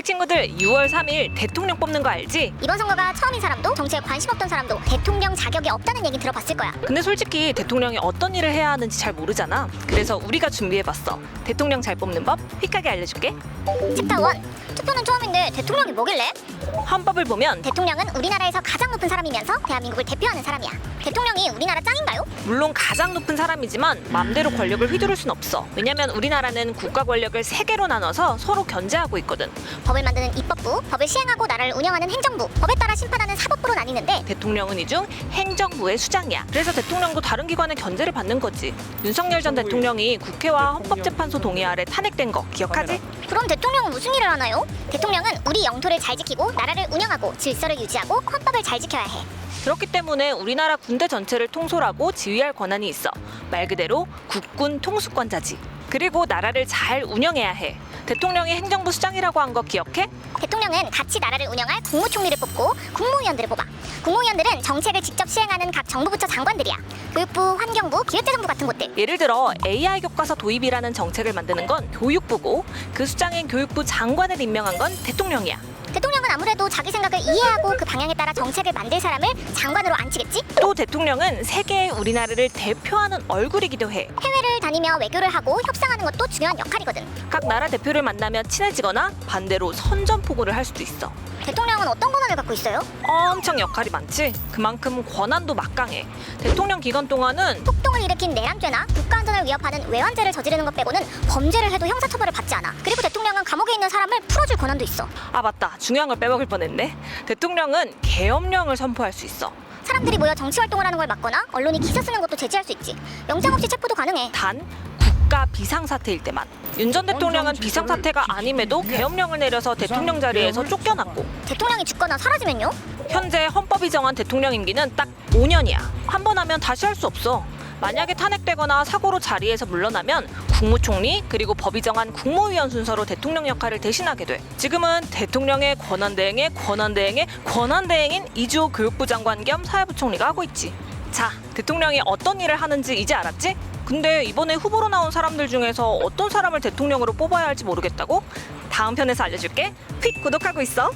우리 친구들 6월 3일 대통령 뽑는 거 알지? 이번 선거가 처음인 사람도 정치에 관심 없던 사람도 대통령 자격이 없다는 얘기 들어봤을 거야. 근데 솔직히 대통령이 어떤 일을 해야 하는지 잘 모르잖아. 그래서 우리가 준비해봤어. 대통령 잘 뽑는 법 휙하게 알려줄게. 챕터 1. 투표는 처음인데 대통령이 뭐길래? 헌법을 보면 대통령은 우리나라에서 가장 높은 사람이면서 대한민국을 대표하는 사람이야. 대통령이 우리나라 짱인가요? 물론 가장 높은 사람이지만 맘대로 권력을 휘두를 순 없어. 왜냐면 우리나라는 국가 권력을 3개로 나눠서 서로 견제하고 있거든. 법을 만드는 입법부, 법을 시행하고 나라를 운영하는 행정부, 법에 따라 심판하는 사법부로 나뉘는데 대통령은 이 중 행정부의 수장이야. 그래서 대통령도 다른 기관의 견제를 받는 거지. 윤석열 전 대통령이 국회와 헌법재판소 동의 아래 탄핵된 거 기억하지? 그럼 대통령은 무슨 일을 하나요? 대통령은 우리 영토를 잘 지키고 나라를 운영하고 질서를 유지하고 헌법을 잘 지켜야 해. 그렇기 때문에 우리나라 군대 전체를 통솔하고 지휘할 권한이 있어. 말 그대로 국군 통수권자지. 그리고 나라를 잘 운영해야 해. 대통령이 행정부 수장이라고 한 거 기억해? 대통령은 같이 나라를 운영할 국무총리를 뽑고 국무위원들을 뽑아. 국무위원들은 정책을 직접 시행하는 각 정부부처 장관들이야. 교육부, 환경부, 기획재정부 같은 곳들. 예를 들어 AI 교과서 도입이라는 정책을 만드는 건 교육부고 그 수장인 교육부 장관을 임명한 건 대통령이야. 대통령은 아무래도 자기 생각을 이해하고 그 방향에 따라 정책을 만들 사람을 장관으로 앉히겠지? 또 대통령은 세계의 우리나라를 대표하는 얼굴이기도 해. 해외를 다니며 외교를 하고 협상하는 것도 중요한 역할이거든. 각 나라 대표를 만나면 친해지거나 반대로 선전포고를 할 수도 있어. 대통령은 어떤 권한을 갖고 있어요? 엄청 역할이 많지. 그만큼 권한도 막강해. 대통령 기간 동안은 폭동을 일으킨 내란죄나 국가안전을 위협하는 외환죄를 저지르는 것 빼고는 범죄를 해도 형사처벌을 받지 않아. 그리고 대통령은 감옥에 있는 사람을 풀어줄 권한도 있어. 아 맞다. 중요한 걸 빼먹을 뻔했네. 대통령은 계엄령을 선포할 수 있어. 사람들이 모여 정치활동을 하는 걸 막거나 언론이 기사 쓰는 것도 제지할 수 있지. 영장 없이 체포도 가능해. 단 국가 비상사태일 때만. 윤 전 대통령은 비상사태가 아님에도 계엄령을 내려서 대통령 자리에서 쫓겨났고 대통령이 죽거나 사라지면요? 현재 헌법이 정한 대통령 임기는 딱 5년이야. 한 번 하면 다시 할 수 없어. 만약에 탄핵되거나 사고로 자리에서 물러나면 국무총리 그리고 법이 정한 국무위원 순서로 대통령 역할을 대신하게 돼. 지금은 대통령의 권한대행인 이주호 교육부 장관 겸 사회부총리가 하고 있지. 자, 대통령이 어떤 일을 하는지 이제 알았지? 근데 이번에 후보로 나온 사람들 중에서 어떤 사람을 대통령으로 뽑아야 할지 모르겠다고? 다음 편에서 알려줄게. 휙 구독하고 있어.